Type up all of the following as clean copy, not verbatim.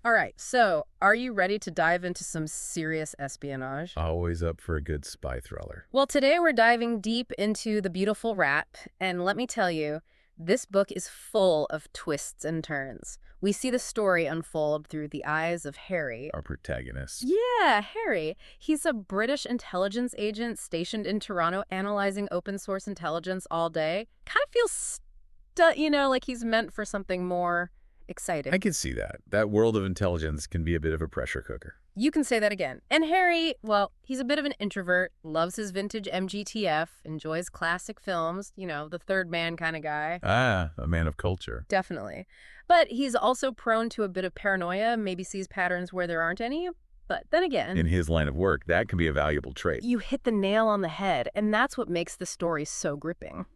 All right, so are you ready to dive into some serious espionage? Always up for a good spy thriller. Well, today we're diving deep into The Beautiful Rat, and let me tell you, this book is full of twists and turns. We see the story unfold through the eyes of Harry. Our protagonist. Yeah, Harry. He's a British intelligence agent stationed in Toronto analyzing open source intelligence all day. Kind of feels, like he's meant for something more exciting. I can see that. That world of intelligence can be a bit of a pressure cooker. You can say that again. And Harry, well, he's a bit of an introvert, loves his vintage MGTF, enjoys classic films, the third man kind of guy. Ah, a man of culture. Definitely. But he's also prone to a bit of paranoia, maybe sees patterns where there aren't any. But then again, In his line of work, that can be a valuable trait. you hit the nail on the head, and that's what makes the story so gripping.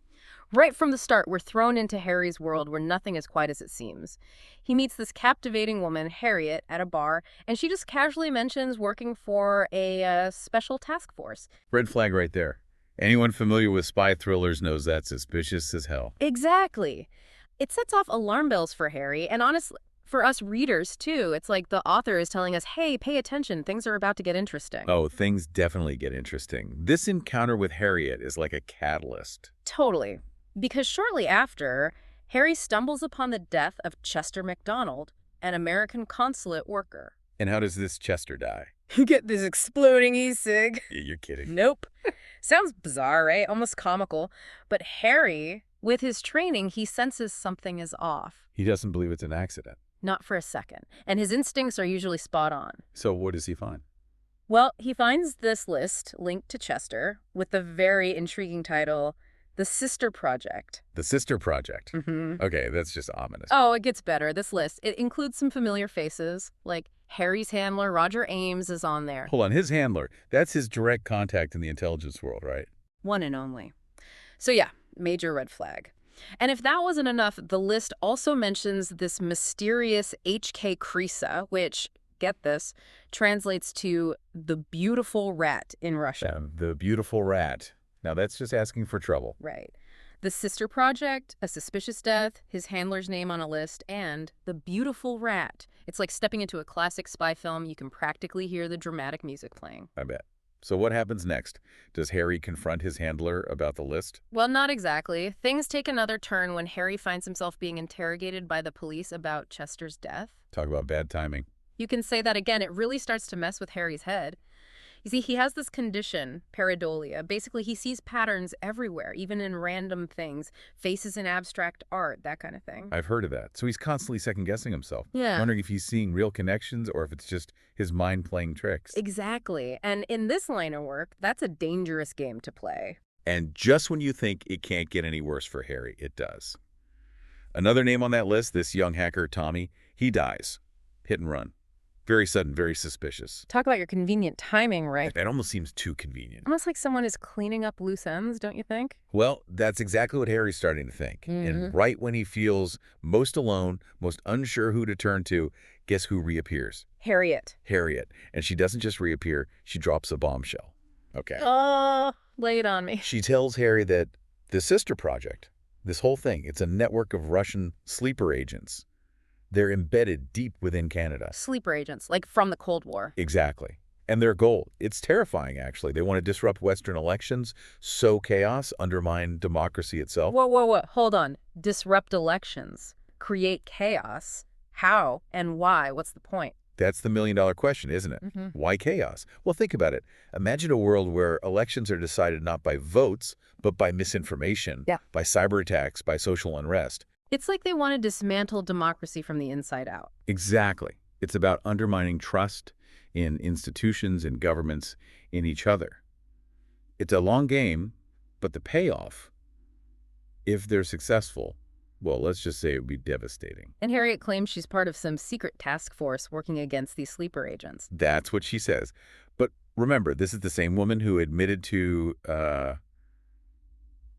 Right from the start, we're thrown into Harry's world where nothing is quite as it seems. He meets this captivating woman, Harriet, at a bar, and she just casually mentions working for a special task force. Red flag right there. Anyone familiar with spy thrillers knows that's suspicious as hell. Exactly. It sets off alarm bells for Harry, and honestly, for us readers, too. It's like the author is telling us, hey, pay attention, things are about to get interesting. Oh, things definitely get interesting. This encounter with Harriet is like a catalyst. Totally. Because shortly after, Harry stumbles upon the death of Chester MacDonald, an American consulate worker. And how does this Chester die? You get this exploding e-cig. You're kidding. Nope. Sounds bizarre, right? Almost comical. But Harry, with his training, he senses something is off. He doesn't believe it's an accident. Not for a second. And his instincts are usually spot on. So what does he find? Well, he finds this list linked to Chester with the very intriguing title, The Sister Project. The Sister Project. Mm-hmm. Okay, that's just ominous. Oh, it gets better. This list, it includes some familiar faces, like Harry's handler, Roger Ames, is on there. Hold on, his handler. That's his direct contact in the intelligence world, right? One and only. So yeah, major red flag. And if that wasn't enough, the list also mentions this mysterious H.K. Krisa, which, get this, translates to the beautiful rat in Russian. The beautiful rat. Now that's just asking for trouble. Right. The Sister Project, a suspicious death, his handler's name on a list, and the beautiful rat. It's like stepping into a classic spy film. You can practically hear the dramatic music playing. I bet. So what happens next? Does Harry confront his handler about the list? Well, not exactly. Things take another turn when Harry finds himself being interrogated by the police about Chester's death. Talk about bad timing. You can say that again. It really starts to mess with Harry's head. You see, he has this condition, pareidolia. Basically, he sees patterns everywhere, even in random things, faces in abstract art, that kind of thing. I've heard of that. So he's constantly second-guessing himself. Yeah. Wondering if he's seeing real connections or if it's just his mind playing tricks. Exactly. And in this line of work, that's a dangerous game to play. And just when you think it can't get any worse for Harry, it does. Another name on that list, this young hacker, Tommy, he dies. Hit and run. Very sudden, very suspicious. Talk about your convenient timing, right? That almost seems too convenient. Almost like someone is cleaning up loose ends, don't you think? Well, that's exactly what Harry's starting to think. And right when he feels most alone, most unsure who to turn to, guess who reappears? Harriet. Harriet. And she doesn't just reappear, she drops a bombshell. Okay. Lay it on me. She tells Harry that the Sister Project, this whole thing, it's a network of Russian sleeper agents. They're embedded deep within Canada. Sleeper agents, like from the Cold War. Exactly. And their goal, it's terrifying, actually. They want to disrupt Western elections, sow chaos, undermine democracy itself. Whoa. Hold on. Disrupt elections. Create chaos. How and why? What's the point? That's the million-dollar question, isn't it? Why chaos? Well, think about it. Imagine a world where elections are decided not by votes, but by misinformation, by cyber attacks, by social unrest. It's like they want to dismantle democracy from the inside out. Exactly. It's about undermining trust in institutions and governments, in each other. It's a long game, but the payoff, if they're successful, well, let's just say it would be devastating. And Harriet claims she's part of some secret task force working against these sleeper agents. That's what she says. But remember, this is the same woman who admitted to,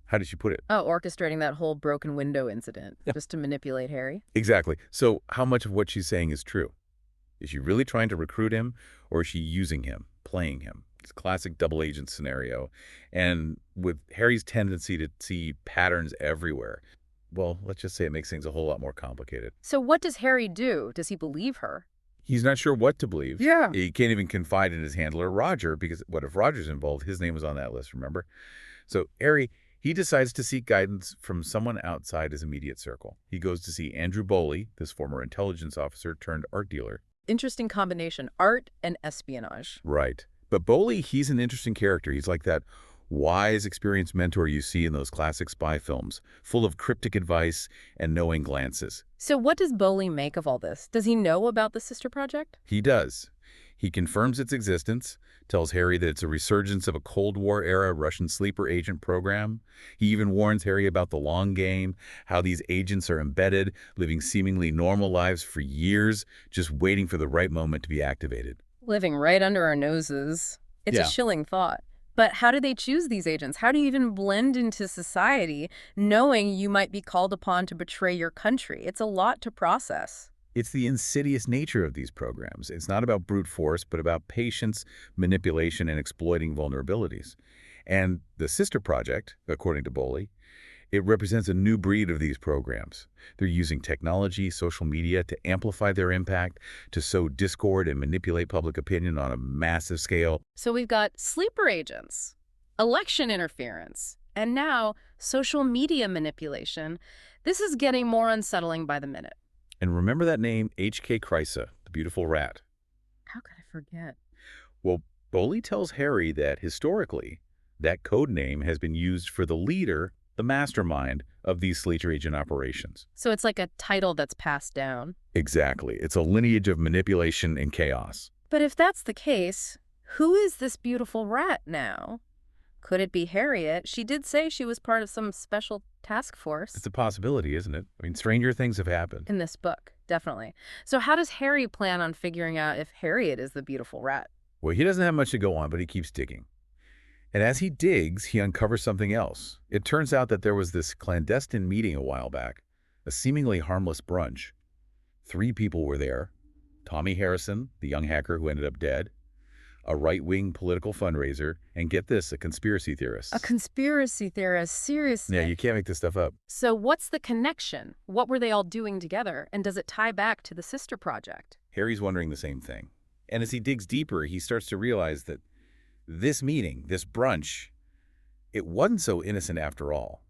how did she put it? Oh, orchestrating that whole broken window incident just to manipulate Harry. Exactly. So how much of what she's saying is true? Is she really trying to recruit him, or is she using him, playing him? It's a classic double agent scenario. And with Harry's tendency to see patterns everywhere, well, let's just say it makes things a whole lot more complicated. So what does Harry do? Does he believe her? He's not sure what to believe. Yeah. He can't even confide in his handler, Roger, because what if Roger's involved? His name was on that list, remember? So Harry, he decides to seek guidance from someone outside his immediate circle. He goes to see Andrew Boley, this former intelligence officer turned art dealer. Interesting combination, art and espionage. Right. But Boley, he's an interesting character. He's like that wise, experienced mentor you see in those classic spy films, full of cryptic advice and knowing glances. So what does Boley make of all this? Does he know about the sister project? He does. He confirms its existence, tells Harry that it's a resurgence of a Cold War-era Russian sleeper agent program. He even warns Harry about the long game, how these agents are embedded, living seemingly normal lives for years, just waiting for the right moment to be activated. Living right under our noses. It's Yeah. a chilling thought. But how do they choose these agents? How do you even blend into society knowing you might be called upon to betray your country? It's a lot to process. It's the insidious nature of these programs. It's not about brute force, but about patience, manipulation, and exploiting vulnerabilities. And the Sister Project, according to Boley, it represents a new breed of these programs. They're using technology, social media to amplify their impact, to sow discord and manipulate public opinion on a massive scale. So we've got sleeper agents, election interference, and now social media manipulation. This is getting more unsettling by the minute. And remember that name, H.K. Kreisa, the beautiful rat. How could I forget? Well, Boley tells Harry that historically, that code name has been used for the leader, the mastermind of these sleeper agent operations. So it's like a title that's passed down. Exactly. It's a lineage of manipulation and chaos. But if that's the case, who is this beautiful rat now? Could it be Harriet? She did say she was part of some special task force. It's a possibility, isn't it? I mean, stranger things have happened. In this book, definitely. So how does Harry plan on figuring out if Harriet is the beautiful rat? Well, he doesn't have much to go on, but he keeps digging. And as he digs, he uncovers something else. It turns out that there was this clandestine meeting a while back, a seemingly harmless brunch. 3 people were there. Tommy Harrison, the young hacker who ended up dead, a right-wing political fundraiser, and get this, a conspiracy theorist. A conspiracy theorist, seriously. Yeah, you can't make this stuff up. So what's the connection? What were they all doing together? And does it tie back to the sister project? Harry's wondering the same thing. And as he digs deeper, he starts to realize that this meeting, this brunch, it wasn't so innocent after all.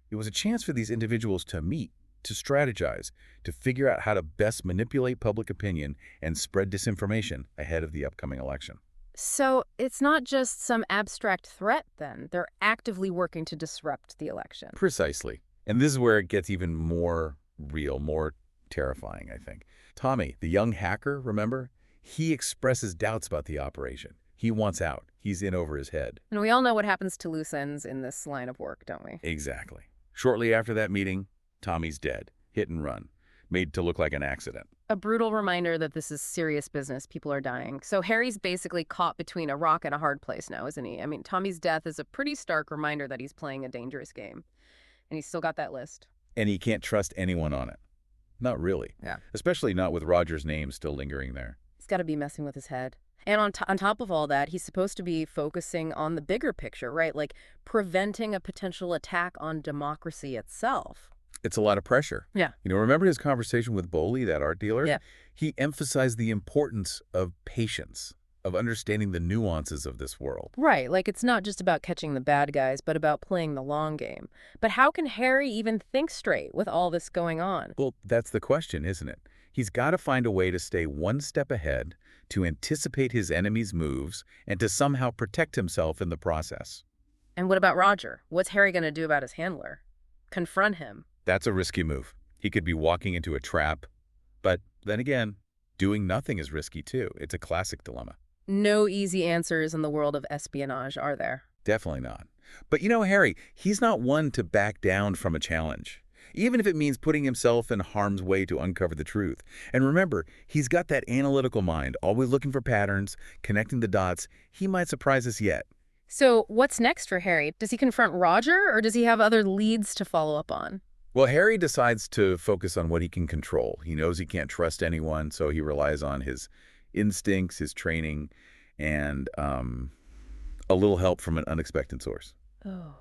It was a chance for these individuals to meet, to strategize, to figure out how to best manipulate public opinion and spread disinformation ahead of the upcoming election. So it's not just some abstract threat, then. They're actively working to disrupt the election. Precisely. And this is where it gets even more real, more terrifying, I think. Tommy, the young hacker, remember? He expresses doubts about the operation. He wants out. He's in over his head. And we all know what happens to loose ends in this line of work, don't we? Exactly. Shortly after that meeting, Tommy's dead, hit and run, made to look like an accident. A brutal reminder that this is serious business. People are dying. So Harry's basically caught between a rock and a hard place now, isn't he? I mean, Tommy's death is a pretty stark reminder that he's playing a dangerous game. And he's still got that list. And he can't trust anyone on it. Not really. Yeah. Especially not with Roger's name still lingering there. He's got to be messing with his head. And on top of all that, he's supposed to be focusing on the bigger picture, right? Like preventing a potential attack on democracy itself. It's a lot of pressure. Yeah. You know, remember his conversation with Boley, that art dealer? Yeah. He emphasized the importance of patience, of understanding the nuances of this world. Right, like it's not just about catching the bad guys, but about playing the long game. But how can Harry even think straight with all this going on? Well, that's the question, isn't it? He's got to find a way to stay one step ahead, to anticipate his enemy's moves, and to somehow protect himself in the process. And what about Roger? What's Harry going to do about his handler? Confront him. That's a risky move. He could be walking into a trap. But then again, doing nothing is risky too. It's a classic dilemma. No easy answers in the world of espionage, are there? Definitely not. But you know, Harry, he's not one to back down from a challenge, even if it means putting himself in harm's way to uncover the truth. And remember, he's got that analytical mind, always looking for patterns, connecting the dots. He might surprise us yet. So what's next for Harry? Does he confront Roger, or does he have other leads to follow up on? Well, Harry decides to focus on what he can control. He knows he can't trust anyone, so he relies on his instincts, his training, and a little help from an unexpected source. Oh,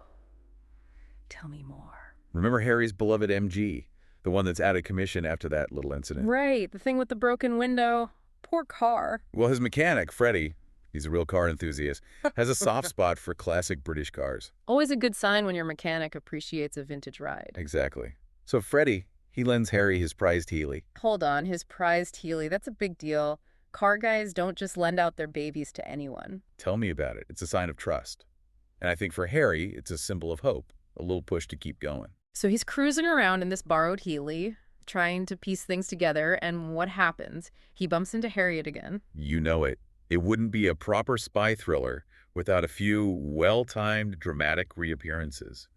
tell me more. Remember Harry's beloved MG, the one that's out of commission after that little incident? Right, the thing with the broken window. poor car. Well, his mechanic, Freddie, he's a real car enthusiast, has a soft spot for classic British cars. Always a good sign when your mechanic appreciates a vintage ride. Exactly. So Freddie, he lends Harry his prized Healy. Hold on, his prized Healy, that's a big deal. Car guys don't just lend out their babies to anyone. Tell me about it. It's a sign of trust. And I think for Harry, it's a symbol of hope, a little push to keep going. So he's cruising around in this borrowed Healy, trying to piece things together, and what happens? He bumps into Harriet again. You know it. It wouldn't be a proper spy thriller without a few well-timed dramatic reappearances.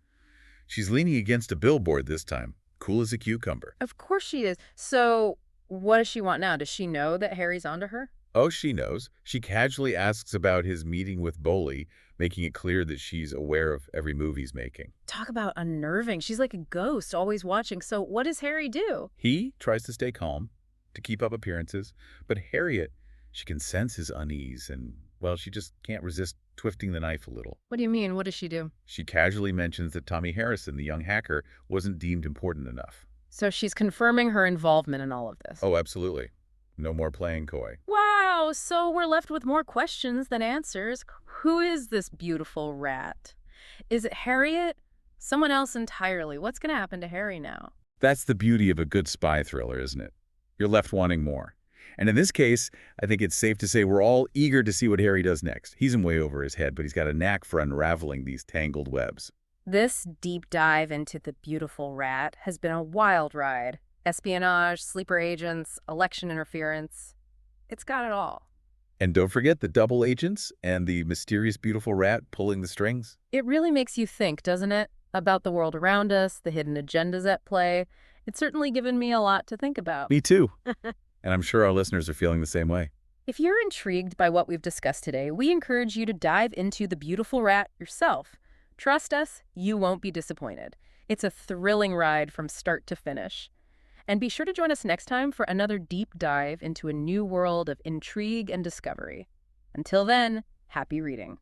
She's leaning against a billboard this time, cool as a cucumber. Of course she is. So what does she want now? Does she know that Harry's onto her? Oh, she knows. She casually asks about his meeting with Boley, making it clear that she's aware of every move he's making. Talk about unnerving. She's like a ghost, always watching. So what does Harry do? He tries to stay calm, to keep up appearances, but Harriet, she can sense his unease and, well, she just can't resist twisting the knife a little. What do you mean? What does she do? She casually mentions that Tommy Harrison, the young hacker, wasn't deemed important enough. So she's confirming her involvement in all of this. Oh, absolutely. No more playing coy. Wow, so we're left with more questions than answers. Who is this beautiful rat? Is it Harriet? Someone else entirely. What's going to happen to Harry now? That's the beauty of a good spy thriller, isn't it? You're left wanting more. And in this case, I think it's safe to say we're all eager to see what Harry does next. He's in way over his head, but he's got a knack for unraveling these tangled webs. This deep dive into the beautiful rat has been a wild ride. Espionage, sleeper agents, election interference. It's got it all. And don't forget the double agents and the mysterious beautiful rat pulling the strings. It really makes you think, doesn't it? About the world around us, the hidden agendas at play. It's certainly given me a lot to think about. Me too. And I'm sure our listeners are feeling the same way. If you're intrigued by what we've discussed today, we encourage you to dive into The Beautiful Rat yourself. Trust us, you won't be disappointed. It's a thrilling ride from start to finish. And be sure to join us next time for another deep dive into a new world of intrigue and discovery. Until then, happy reading.